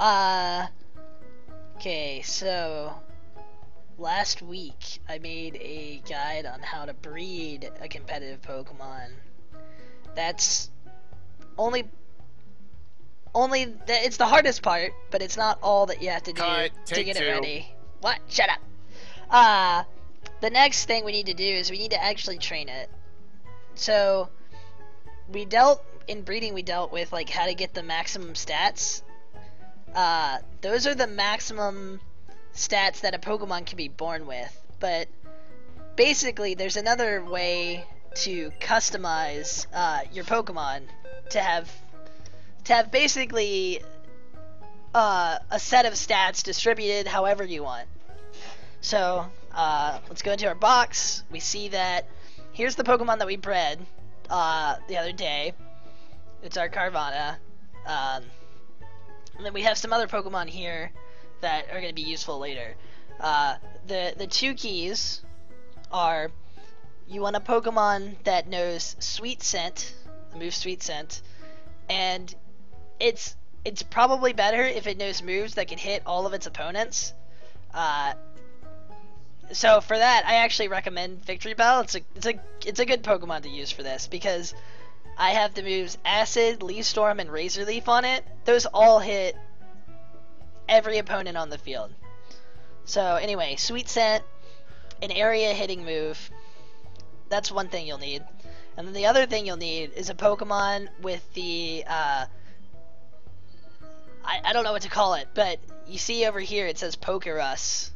Okay, so last week I made a guide on how to breed a competitive Pokemon. That's only it's the hardest part, but it's not all that you have to do to get it ready. What? Shut up. The next thing we need to do is we need to actually train it. So in breeding we dealt with like how to get the maximum stats. Those are the maximum stats that a Pokemon can be born with, but basically there's another way to customize your Pokemon to have basically a set of stats distributed however you want. So let's go into our box. We see that here's the Pokemon that we bred the other day. It's our Carvana. And then we have some other Pokemon here that are going to be useful later. The two keys are you want a Pokemon that knows Sweet Scent, move Sweet Scent, and it's probably better if it knows moves that can hit all of its opponents. So for that, I actually recommend Victory Bell. It's a good Pokemon to use for this because I have the moves Acid, Leaf Storm, and Razor Leaf on it. Those all hit every opponent on the field. So anyway, Sweet Scent, an area hitting move. That's one thing you'll need. And then the other thing you'll need is a Pokemon with the I don't know what to call it, but you see over here it says Pokerus.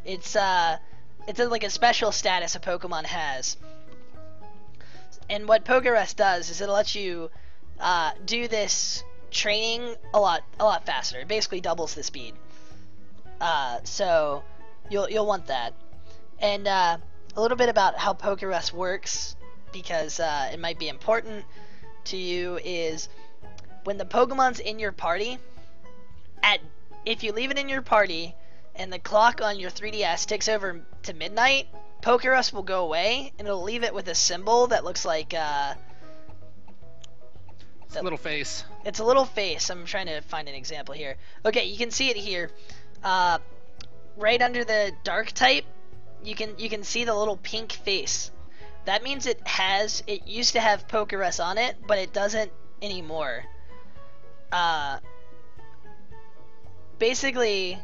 It's like a special status a Pokemon has. And what Pokerus does is it'll let you do this training a lot faster. It basically doubles the speed. So you'll want that. And a little bit about how Pokerus works, because it might be important to you, is when the Pokemon's in your party, if you leave it in your party and the clock on your 3DS ticks over to midnight, Pokerus will go away and it'll leave it with a symbol that looks like it's a little face. It's a little face. I'm trying to find an example here. Okay, you can see it here. Right under the dark type, you can see the little pink face. That means it used to have Pokerus on it, but it doesn't anymore. Basically,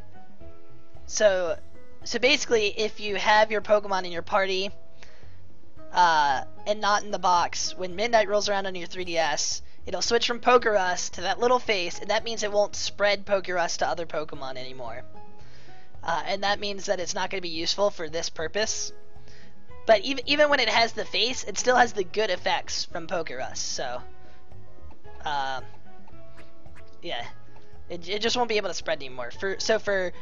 so basically, if you have your Pokemon in your party, and not in the box, when midnight rolls around on your 3DS, it'll switch from Pokerus to that little face, and that means it won't spread Pokerus to other Pokemon anymore. And that means that it's not going to be useful for this purpose. But even when it has the face, it still has the good effects from Pokerus, so yeah, it just won't be able to spread anymore. So for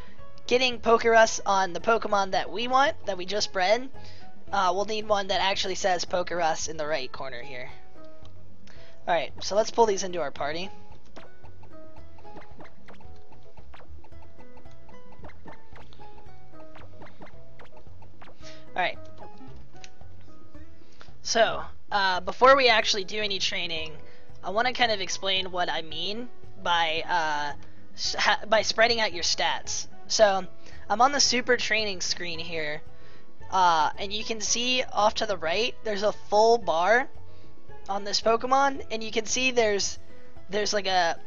getting Pokerus on the Pokemon that we want, that we just bred, we'll need one that actually says Pokerus in the right corner here. Alright, so let's pull these into our party. Alright. So, before we actually do any training, I want to kind of explain what I mean by spreading out your stats. So, I'm on the super training screen here, and you can see off to the right, there's a full bar on this Pokemon, and you can see there's like a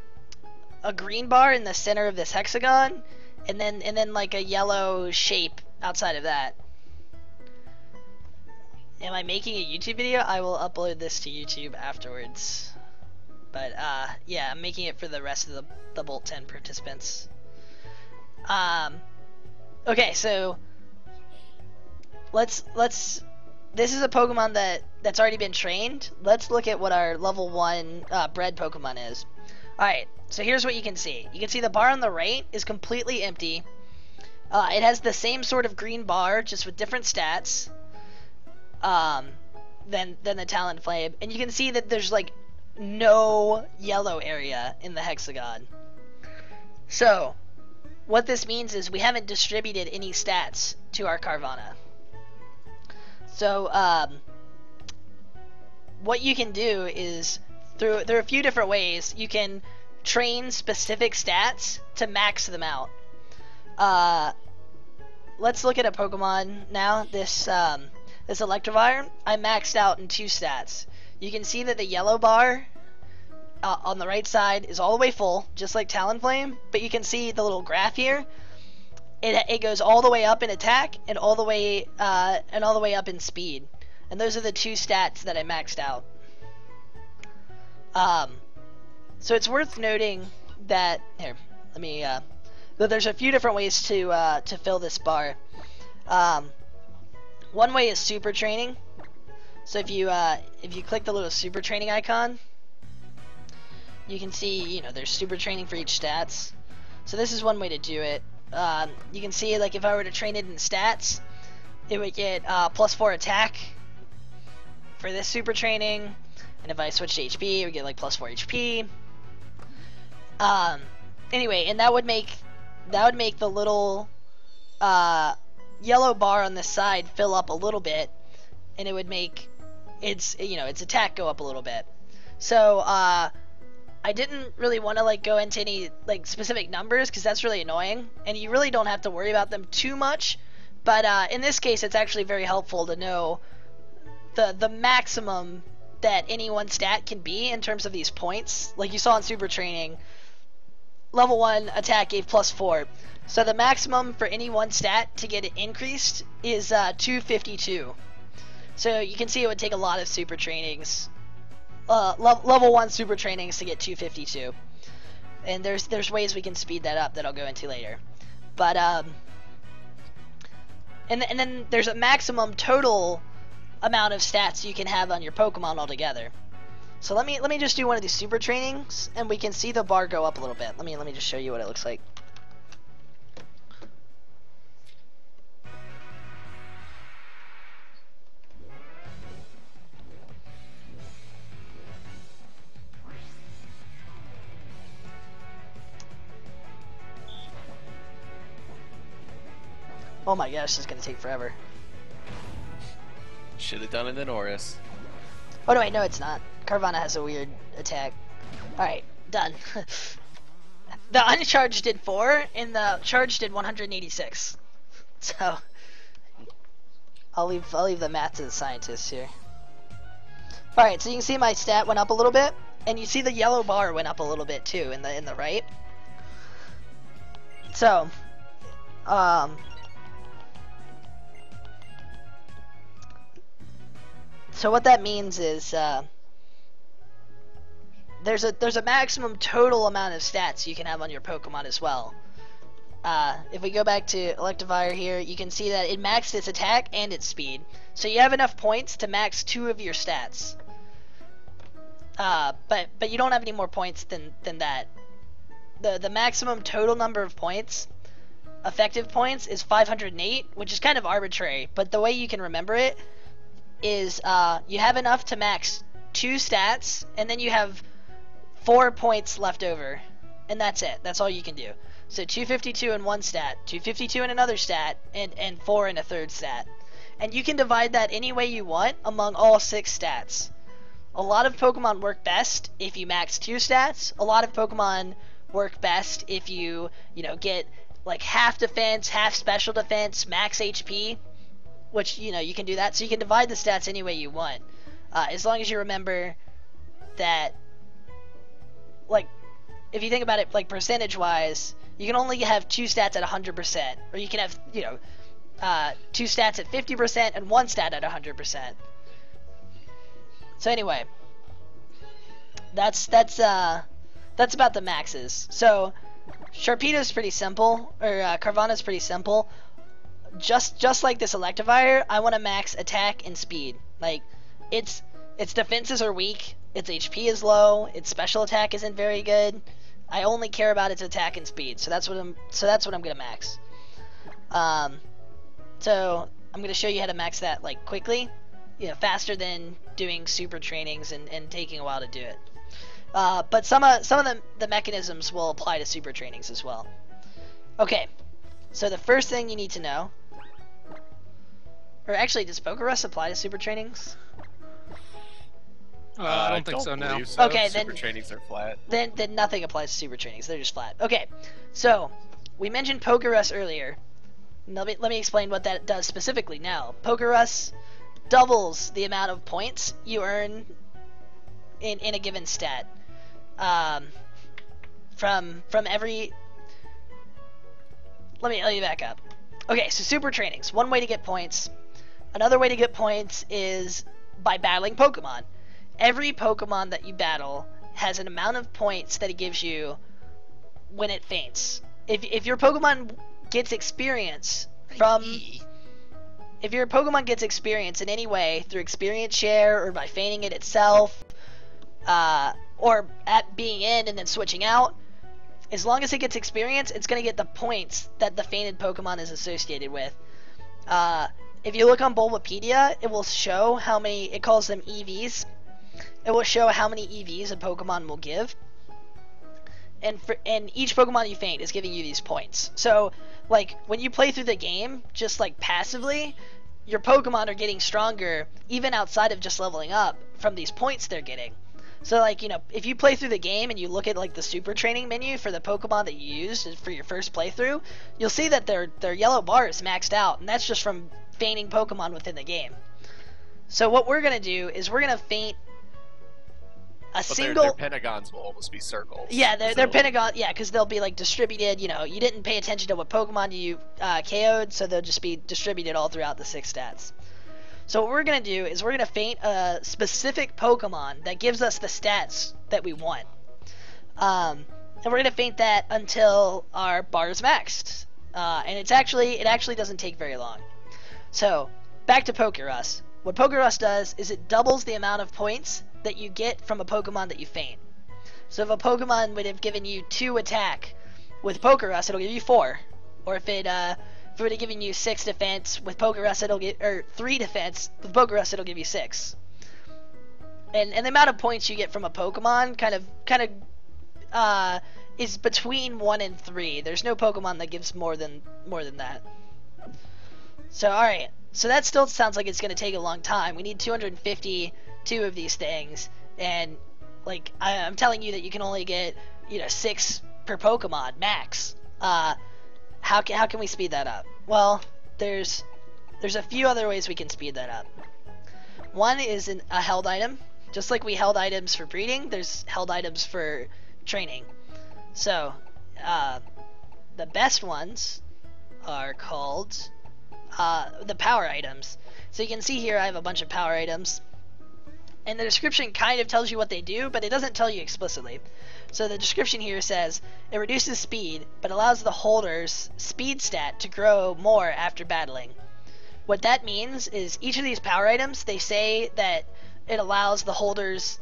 green bar in the center of this hexagon, and then like a yellow shape outside of that. Am I making a YouTube video? I will upload this to YouTube afterwards. But yeah, I'm making it for the rest of the Bolt 10 participants. Okay, so let's this is a Pokemon that's already been trained. Let's look at what our level 1 bred Pokemon is. Alright, so here's what you can see. You can see the bar on the right is completely empty. It has the same sort of green bar, just with different stats than the Talonflame, and you can see that there's like no yellow area in the hexagon. So what this means is we haven't distributed any stats to our Carvana. So what you can do is there are a few different ways. You can train specific stats to max them out. Let's look at a Pokemon now. This Electivire, I maxed out in 2 stats. You can see that the yellow bar on the right side is all the way full, just like Talonflame, but you can see the little graph here. It goes all the way up in attack and all the way up in speed. And those are the 2 stats that I maxed out. So it's worth noting that here, let me that there's a few different ways to fill this bar. One way is super training. So if you click the little super training icon, you can see, there's super training for each stats. So this is one way to do it. You can see, like, if I were to train it in stats, it would get +4 attack for this super training, and if I switch to HP, it would get like +4 HP. Anyway, and that would make the little yellow bar on this side fill up a little bit, and it would make its attack go up a little bit. So I didn't really want to go into any specific numbers because that's really annoying, and you really don't have to worry about them too much. But in this case, it's actually very helpful to know the maximum that any one stat can be in terms of these points. Like you saw in super training, level 1 attack gave +4. So the maximum for any one stat to get it increased is 252. So you can see it would take a lot of super trainings, level 1 super trainings to get 252. And there's ways we can speed that up that I'll go into later. But and then there's a maximum total amount of stats you can have on your Pokemon altogether. So let me just do one of these super trainings, and we can see the bar go up a little bit. Let me just show you what it looks like. Oh my gosh, this is gonna take forever. Should have done it in Oris. Oh no, wait, no, it's not. Carvana has a weird attack. Alright, done. The uncharged did 4, and the charged did 186. So, I'll leave the math to the scientists here. Alright, so you can see my stat went up a little bit, and you see the yellow bar went up a little bit too in the right. So, so what that means is there's a maximum total amount of stats you can have on your Pokemon as well. If we go back to Electivire here, you can see that it maxed its attack and its speed. So you have enough points to max 2 of your stats. But you don't have any more points than that. The maximum total number of points, effective points, is 508, which is kind of arbitrary. But the way you can remember it is you have enough to max 2 stats, and then you have 4 points left over, and that's it. That's all you can do. So 252 in one stat, 252 in another stat, and 4 in a third stat. And you can divide that any way you want among all 6 stats. A lot of Pokemon work best if you max 2 stats. A lot of Pokemon work best if you get like half defense, half special defense, max HP, which you can do that. So you can divide the stats any way you want, as long as you remember that, like, if you think about it, like, percentage wise, you can only have 2 stats at 100%, or you can have 2 stats at 50% and 1 stat at 100%. So anyway, that's about the maxes. So Sharpedo's pretty simple, or Carvana's pretty simple. Just like this Electivire, I want to max attack and speed. Like, its defenses are weak, its HP is low, its special attack isn't very good. I only care about its attack and speed, so that's what I'm gonna max. So I'm gonna show you how to max that like quickly, faster than doing super trainings and taking a while to do it. But some of the mechanisms will apply to super trainings as well. Okay, so the first thing you need to know, or actually, does Pokerus apply to super trainings? I don't think so now. Believe so. Okay, Super then trainings are flat. Then nothing applies to super trainings. They're just flat. Okay, so we mentioned Poker Rust earlier. Let me explain what that does specifically now. Poker Rust doubles the amount of points you earn in a given stat. From every... Let me back up. Okay, so super trainings. One way to get points. Another way to get points is by battling Pokemon. Every Pokemon that you battle has an amount of points that it gives you when it faints. If your Pokemon gets experience from... If your Pokemon gets experience in any way, through experience share, or by feigning it itself, or at being in and then switching out, as long as it gets experience, it's going to get the points that the fainted Pokemon is associated with. If you look on Bulbapedia, it will show how many... It calls them EVs. It will show how many EVs a Pokemon will give. And each Pokemon you faint is giving you these points. So, like, when you play through the game, just, like, passively, your Pokemon are getting stronger, even outside of just leveling up, from these points they're getting. So, like, you know, if you play through the game and you look at, like, the super training menu for the Pokemon that you used for your first playthrough, you'll see that their yellow bar is maxed out, and that's just from feigning Pokemon within the game. So what we're going to do is we're going to feint a single... Their pentagons will almost be circles. Yeah, they're pentagon. Yeah, because they'll be like distributed. You know, you didn't pay attention to what Pokemon you KO'd, so they'll just be distributed all throughout the 6 stats. So what we're gonna do is we're gonna feint a specific Pokemon that gives us the stats that we want, and we're gonna feint that until our bar is maxed. And it actually doesn't take very long. So back to Poker Rust. What Poker Rust does is it doubles the amount of points that you get from a Pokemon that you feint. So if a Pokemon would have given you 2 attack, with Poker Rust it'll give you 4. Or if it would have given you 6 defense, with Poker Rust it'll give, or 3 defense, with Poker Rust it'll give you 6. And the amount of points you get from a Pokemon kind of is between 1 and 3. There's no Pokemon that gives more than that. So alright, so that still sounds like it's going to take a long time. We need 252 of these things, and like I'm telling you that you can only get, you know, 6 per Pokemon max. How can we speed that up? Well, there's a few other ways we can speed that up. One is a held item. Just like we held items for breeding, there's held items for training. So the best ones are called the power items. So you can see here I have a bunch of power items, and the description kind of tells you what they do, but it doesn't tell you explicitly. So the description here says it reduces speed but allows the holder's speed stat to grow more after battling. What that means is each of these power items, they say that it allows the holder's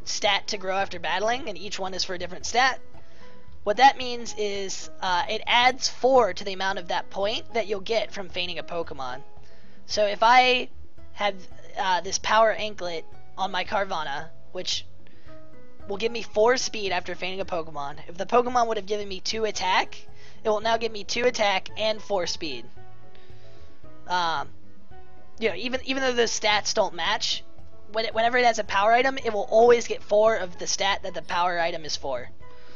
stat to grow after battling, and each one is for a different stat. What that means is it adds 4 to the amount of that point that you'll get from feigning a Pokemon. So if I had this power anklet on my Carvana, which will give me 4 speed after feigning a Pokemon, if the Pokemon would have given me 2 attack, it will now give me 2 attack and 4 speed. You know, even though those stats don't match, whenever it has a power item, it will always get 4 of the stat that the power item is for.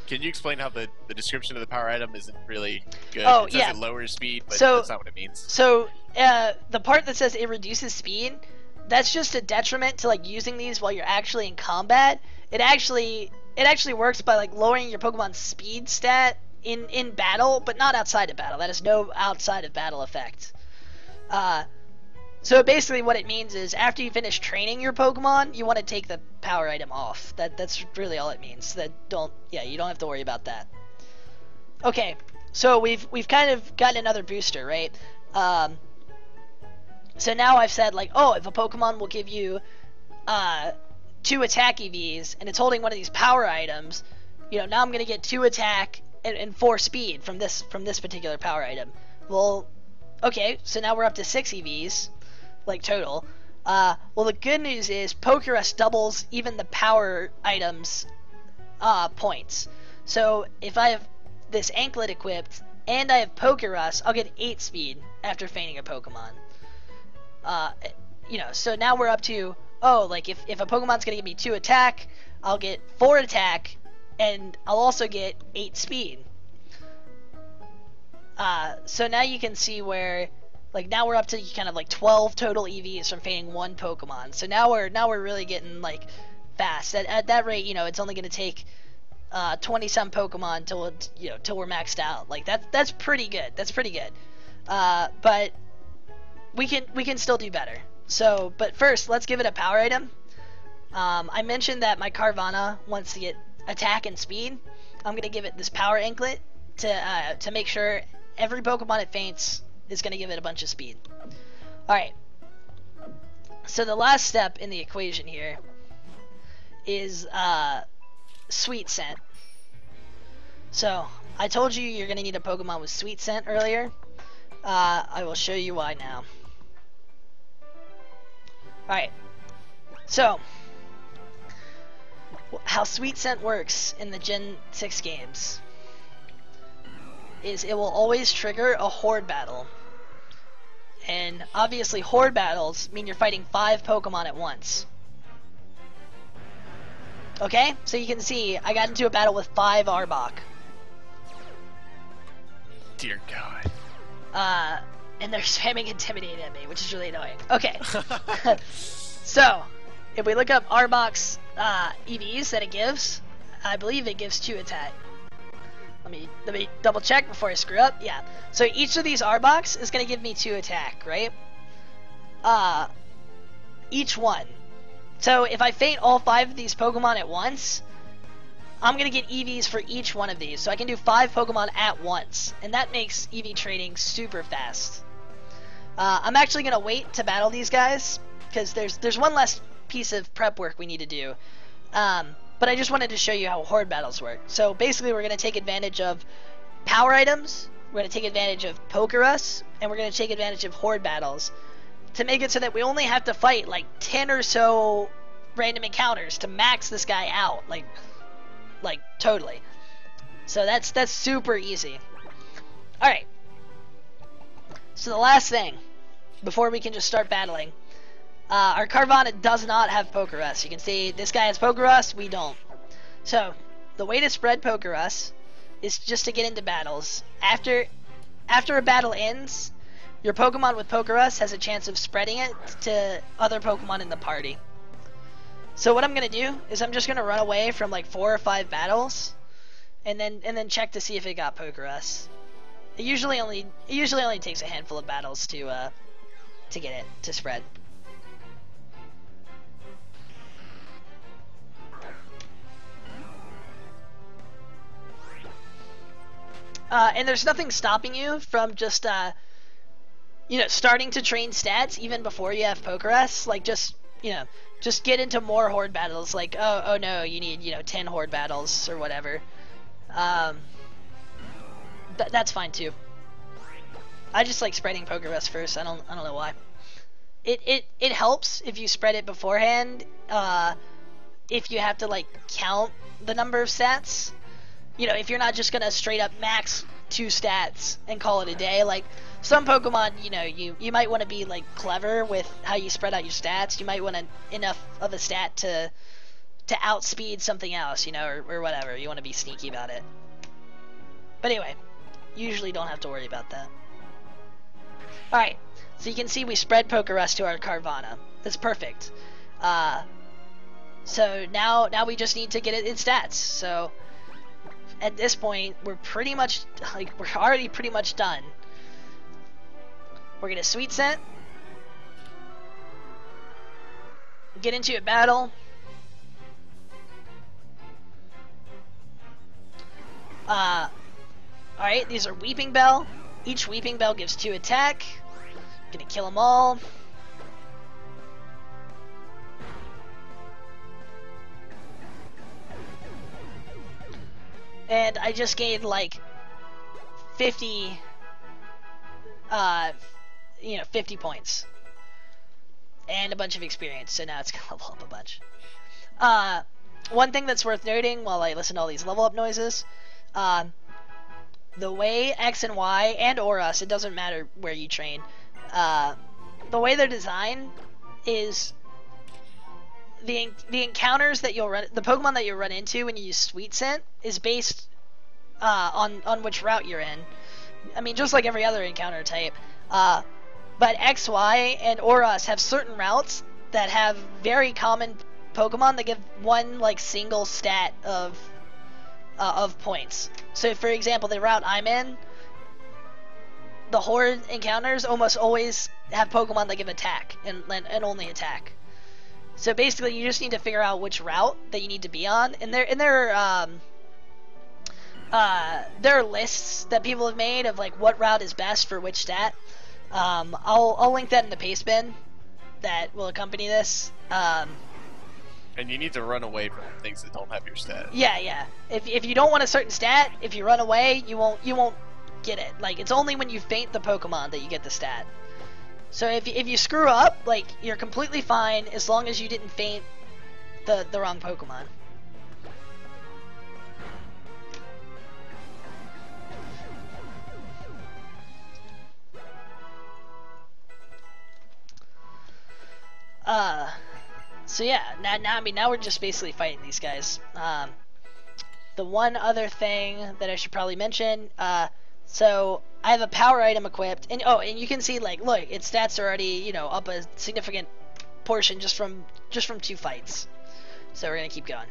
Can you explain how the description of the power item isn't really good? Oh, it says yeah. it lowers speed, but So- that's not what it means. So the part that says it reduces speed, that's just a detriment to like using these while you're actually in combat. It actually works by like lowering your Pokemon's speed stat in battle, but not outside of battle. That has no outside of battle effect. So basically what it means is after you finish training your Pokemon, you want to take the power item off. That's really all it means. You don't have to worry about that. Okay, so we've kind of gotten another booster, right? So now I've said like, oh, if a Pokemon will give you 2 attack EVs and it's holding one of these power items, you know, now I'm gonna get 2 attack and 4 speed from this particular power item. Well, okay, so now we're up to 6 EVs, like total. Well, the good news is Poker Rust doubles even the power items points. So if I have this anklet equipped and I have Poker Rust, I'll get 8 speed after feigning a Pokemon. You know, so now we're up to oh, like if a Pokemon's gonna give me 2 attack, I'll get 4 attack, and I'll also get 8 speed. So now you can see where, like, now we're up to kind of like 12 total EVs from fainting 1 Pokemon. So now we're really getting like fast. At that rate, you know, it's only gonna take 20-some Pokemon till we're maxed out. Like that's pretty good. That's pretty good. But we can still do better. So, but first, let's give it a power item. I mentioned that my Carvana wants to get attack and speed. I'm gonna give it this power anklet to make sure every Pokemon it faints is gonna give it a bunch of speed. All right. So the last step in the equation here is Sweet Scent. So I told you you're gonna need a Pokemon with Sweet Scent earlier. I will show you why now. Alright, so how Sweet Scent works in the Gen 6 games is it will always trigger a Horde battle. And obviously Horde battles mean you're fighting 5 Pokemon at once. Okay, so you can see I got into a battle with 5 Arbok. Dear God. And they're spamming Intimidate at me, which is really annoying. Okay. So, if we look up Arbok's EVs that it gives, I believe it gives 2 attack. Let me double check before I screw up. Yeah. So each of these Arboks is gonna give me 2 attack, right? Each one. So if I faint all 5 of these Pokemon at once, I'm gonna get EVs for each one of these. So I can do 5 Pokemon at once, and that makes EV trading super fast. I'm actually gonna wait to battle these guys because there's one last piece of prep work we need to do. But I just wanted to show you how Horde battles work. So basically we're going to take advantage of power items, we're going to take advantage of Pokerus, and we're going to take advantage of Horde battles to make it so that we only have to fight like 10 or so random encounters to max this guy out. Like totally. So that's super easy. Alright. So the last thing, before we can just start battling, our Carvana does not have Pokerus. You can see this guy has Pokerus, we don't. So, the way to spread Pokerus is just to get into battles. After a battle ends, your Pokemon with Pokerus has a chance of spreading it to other Pokemon in the party. So what I'm gonna do is I'm just gonna run away from like 4 or 5 battles, and then check to see if it got Pokerus. It usually only takes a handful of battles to get it to spread. And there's nothing stopping you from just, starting to train stats even before you have Pokerus. Like, just get into more Horde battles. Like, oh no, you need, 10 Horde battles or whatever. That's fine too. I just like spreading Pokerus first. I don't know why. It helps if you spread it beforehand. If you have to like count the number of stats. If you're not just gonna straight up max 2 stats and call it a day, like some Pokemon, you might want to be like clever with how you spread out your stats. You might want enough of a stat to outspeed something else, or whatever. You want to be sneaky about it. But anyway, you usually don't have to worry about that. All right, so you can see we spread Pokerus to our Carvana. That's perfect. So now we just need to get it in stats. So at this point, we're already pretty much done. We're gonna Sweet Scent, get into a battle. Alright, these are Weeping Bell. Each Weeping Bell gives 2 attack. Gonna kill them all. And I just gained like 50 points and a bunch of experience, so now it's gonna level up a bunch. One thing that's worth noting while I listen to all these level up noises, the way X and Y and or us, it doesn't matter where you train, the way they're designed is the encounters that you'll run, the Pokemon that you'll run into when you use Sweet Scent is based on which route you're in. I mean, just like every other encounter type. But X, Y, and Oras have certain routes that have very common Pokemon that give one like single stat of points. So, for example, the route I'm in, the Horde encounters almost always have Pokemon that give attack and only attack. So basically, you just need to figure out which route that you need to be on, and there are lists that people have made of like what route is best for which stat. I'll link that in the PASTEBIN that will accompany this. And you need to run away from things that don't have your stat. Yeah. If you don't want a certain stat, if you run away, you won't get it. Like, it's only when you faint the Pokemon that you get the stat. So if you screw up, like, you're completely fine as long as you didn't faint the wrong Pokemon. So yeah, now we're just basically fighting these guys. The one other thing that I should probably mention, so I have a power item equipped, and you can see, like, look, its stats are already, you know, up a significant portion just from 2 fights. So we're gonna keep going.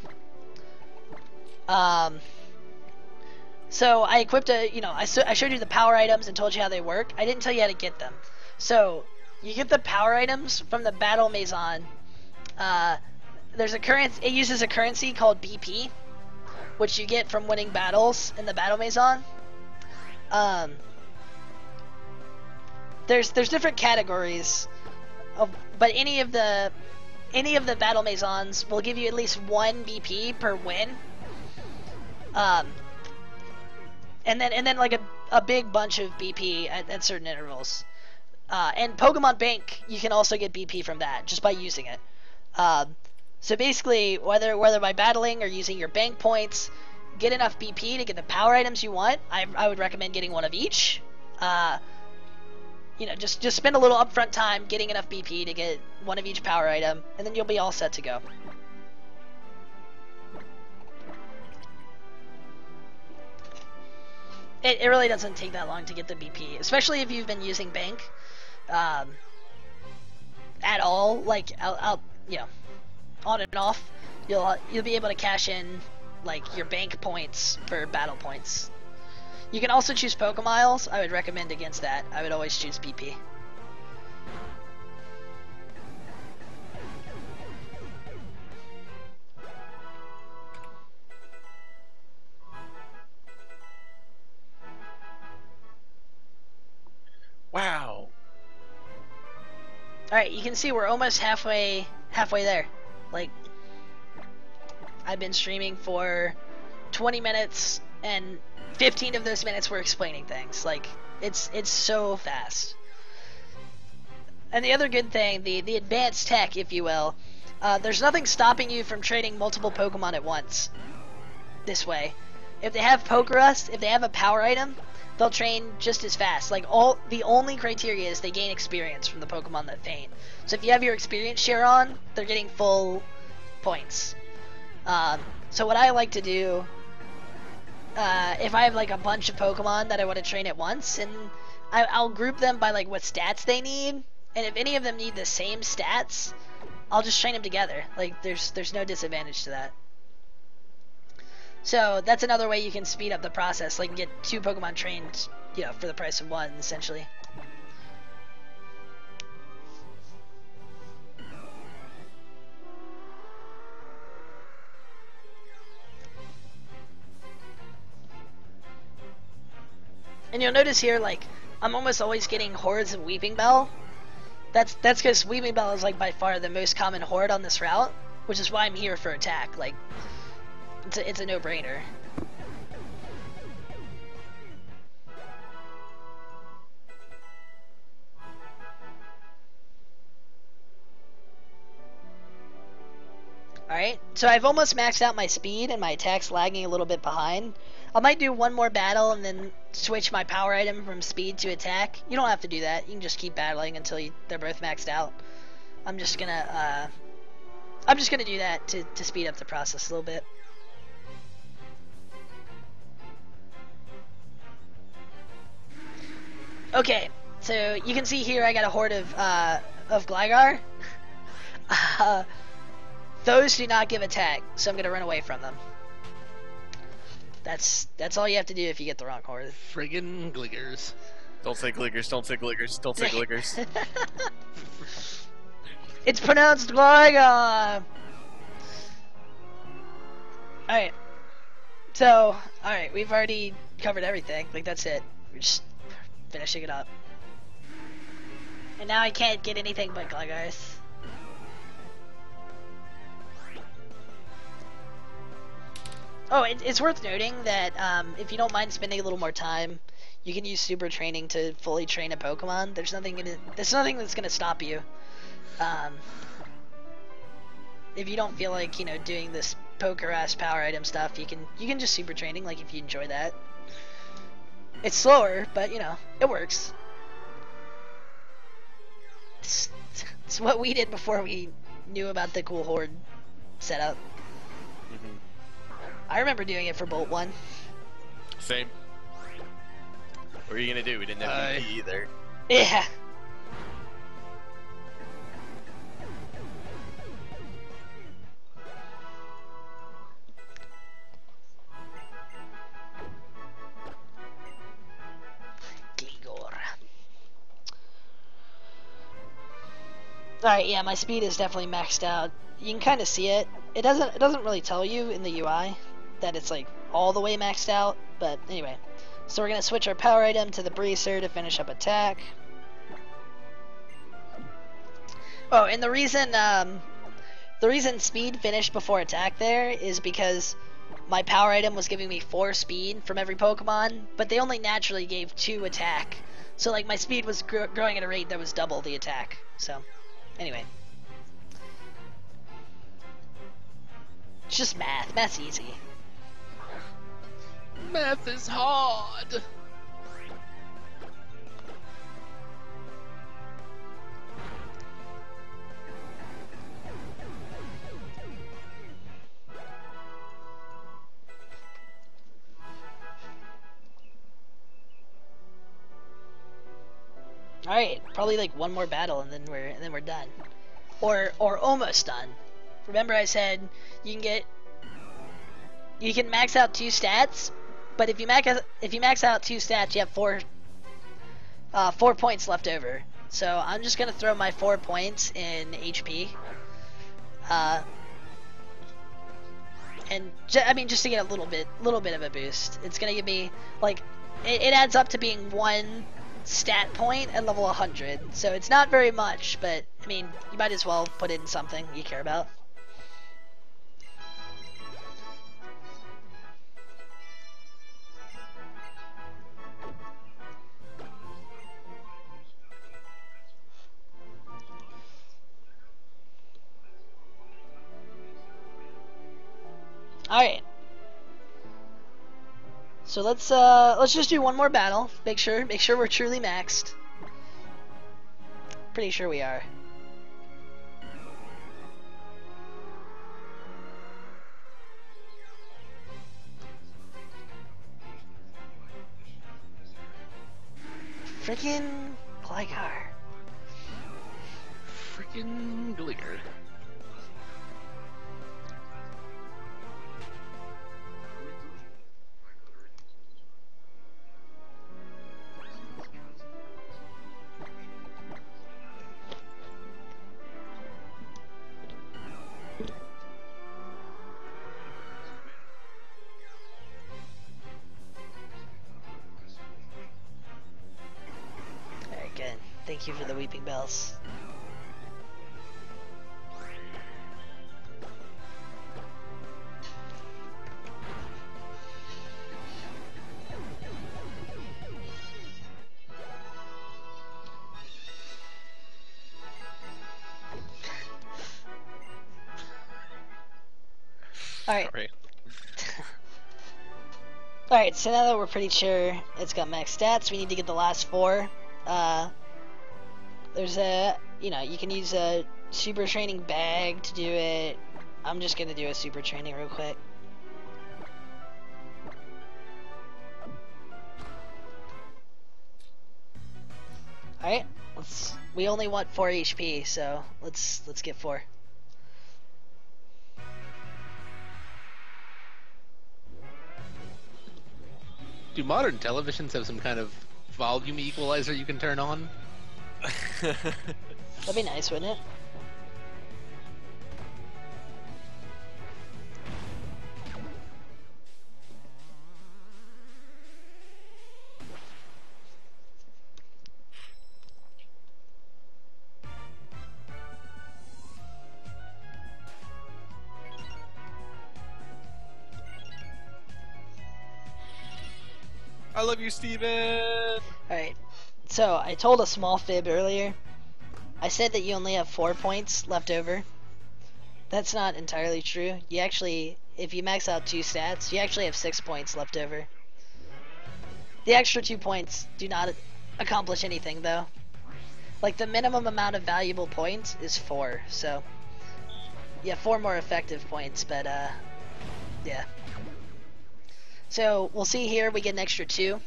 So I equipped I showed you the power items and told you how they work. I didn't tell you how to get them. So you get the power items from the Battle Maison. There's a currency. It uses a currency called BP, which you get from winning battles in the Battle Maison. There's different categories, but any of the Battle Maisons will give you at least 1 BP per win. And then like a big bunch of BP at certain intervals. And Pokemon Bank, you can also get BP from that just by using it. So basically, whether by battling or using your bank points, get enough BP to get the power items you want. I would recommend getting one of each. Just spend a little upfront time getting enough BP to get one of each power item, and then you'll be all set to go. It really doesn't take that long to get the BP, especially if you've been using bank at all. Like, on and off, you'll be able to cash in like your bank points for battle points. You can also choose Pokemiles. I would recommend against that. I would always choose BP. Wow. Alright, you can see we're almost halfway there. Like, I've been streaming for 20 minutes, and 15 of those minutes were explaining things. Like, it's so fast. And the other good thing, the advanced tech, if you will, there's nothing stopping you from training multiple Pokemon at once. This way. If they have Pokerust, if they have a power item, they'll train just as fast. Like, the only criteria is they gain experience from the Pokemon that faint. So if you have your experience share on, they're getting full points. So what I like to do, if I have like a bunch of Pokemon that I want to train at once, and I'll group them by like what stats they need, and if any of them need the same stats, I'll just train them together. Like, there's no disadvantage to that. So that's another way you can speed up the process. Like, get 2 Pokemon trained, for the price of 1, essentially. And you'll notice here, like, I'm almost always getting hordes of Weeping Bell. That's because Weeping Bell is like by far the most common horde on this route, which is why I'm here for attack. Like, it's a no-brainer. Alright, so I've almost maxed out my speed and my attack's lagging a little bit behind. I might do one more battle and then switch my power item from speed to attack. You don't have to do that. You can just keep battling until they're both maxed out. I'm just gonna I'm just gonna do that to speed up the process a little bit. Okay, so you can see here I got a horde of Gligar. Those do not give attack, so I'm gonna run away from them. That's all you have to do if you get the wrong horde. Friggin' Gliggers. Don't say Gliggers, don't say Gliggers, don't say Gliggers. It's pronounced Gligar! Alright. So, alright, we've already covered everything. Like, that's it. We're just finishing it up. And now I can't get anything but Gligars. Oh, it's worth noting that if you don't mind spending a little more time, you can use super training to fully train a Pokemon. There's nothing that's gonna stop you. If you don't feel like, you know, doing this poker ass power item stuff, you can just super training, like, if you enjoy that. It's slower, but you know, it works. It's what we did before we knew about the cool horde setup. I remember doing it for Bolt 1. Same. What are you gonna do? We didn't have EP either. Yeah. Alright, yeah, my speed is definitely maxed out. You can kind of see it. It doesn't really tell you in the UI that it's like all the way maxed out, but anyway. So we're gonna switch our power item to the Bracer to finish up attack. Oh, and the reason speed finished before attack there is because my power item was giving me 4 speed from every Pokemon, but they only naturally gave 2 attack. So like my speed was growing at a rate that was double the attack. So anyway. It's just math. Math's easy. Math is hard. All right, probably like one more battle and then we're done, or almost done. Remember, I said you can max out 2 stats, but if you max out 2 stats, you have 4 points left over. So I'm just gonna throw my 4 points in HP, and I mean just to get a little bit of a boost. It's gonna give me like it adds up to being 1 stat point at level 100. So it's not very much, but I mean you might as well put in something you care about. Alright. So let's just do one more battle. Make sure we're truly maxed. Pretty sure we are. Freaking Gligar. Freaking Gligar. Alright, good. Thank you for the weeping bells. Alright. Alright, so now that we're pretty sure it's got max stats, we need to get the last 4. There's a, you know, you can use super training bag to do it. I'm just gonna do a super training real quick. Alright, we only want 4 HP, so let's get 4. Do modern televisions have some kind of volume equalizer you can turn on? That'd be nice, wouldn't it? I love you, Steven! Alright, so I told a small fib earlier. I said that you only have 4 points left over. That's not entirely true. You actually, if you max out 2 stats, you actually have 6 points left over. The extra 2 points do not accomplish anything though. Like the minimum amount of valuable points is 4, so yeah, 4 more effective points, but yeah. So we'll see here, we get an extra 2.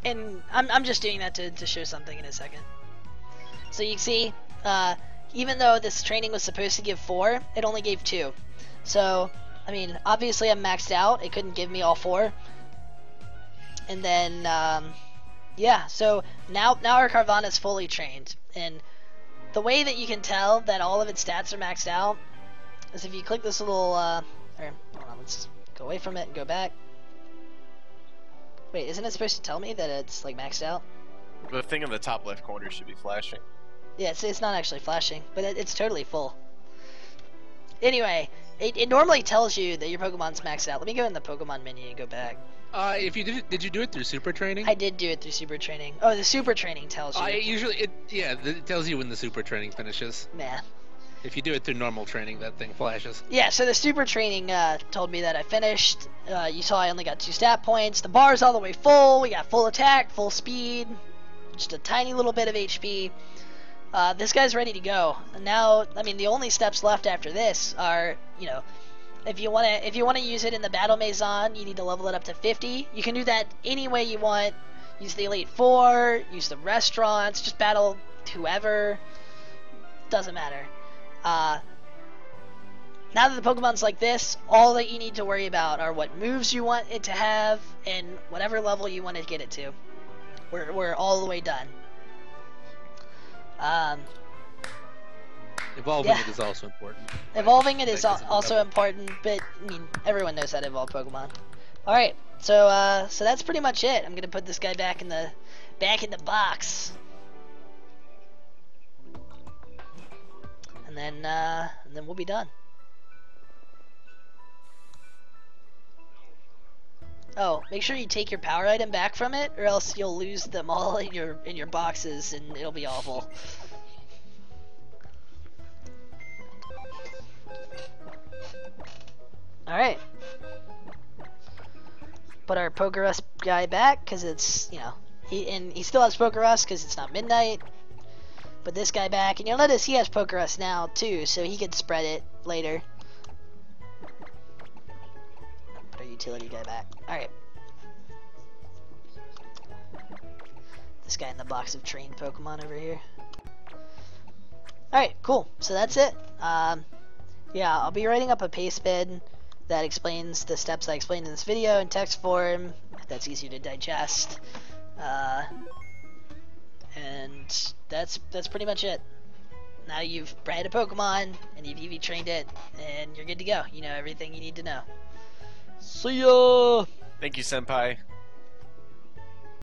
And I'm just doing that to show something in a second. So you can see, even though this training was supposed to give 4, it only gave 2. So, I mean, obviously I'm maxed out. It couldn't give me all 4. And then, yeah, so now our Carvana is fully trained. And the way that you can tell that all of its stats are maxed out is if you click this little, or, hold on, let's go away from it and go back. Wait, isn't it supposed to tell me that it's, like, maxed out? The thing in the top left corner should be flashing. Yeah, it's not actually flashing, but it's totally full. Anyway, it normally tells you that your Pokemon's maxed out. Let me go in the Pokemon menu and go back. If you did you do it through super training? I did do it through super training. Oh, the super training tells you. It tells you when the super training finishes. Nah. If you do it through normal training, that thing flashes. Yeah, so the super training told me that I finished. You saw I only got 2 stat points. The bar's all the way full. We got full attack, full speed, just a tiny little bit of HP. This guy's ready to go. And now, I mean, the only steps left after this are, you know, if you wanna use it in the Battle Maison, you need to level it up to 50. You can do that any way you want. Use the Elite Four, use the restaurants, just battle whoever. Doesn't matter. Now that the Pokemon's like this, all that you need to worry about are what moves you want it to have and whatever level you want to get it to. We're all the way done. Evolving it is also important. Evolving it is also important, but I mean everyone knows how to evolve Pokemon. All right, so so that's pretty much it. I'm gonna put this guy back in the box, and then we'll be done. Oh, make sure you take your power item back from it, or else you'll lose them all in your boxes, and it'll be awful. All right. Put our Pokerus guy back because it's, you know, he still has Pokerus because it's not midnight. Put this guy back, and you'll notice he has Pokerus now too, so he could spread it later. Put our utility guy back. All right. This guy in the box of trained Pokemon over here. All right, cool. So that's it. Yeah, I'll be writing up a PASTEBIN that explains the steps I explained in this video in text form. That's easier to digest. And that's pretty much it. Now you've bred a Pokemon and you've EV trained it, and you're good to go. You know everything you need to know. See ya! Thank you, Senpai.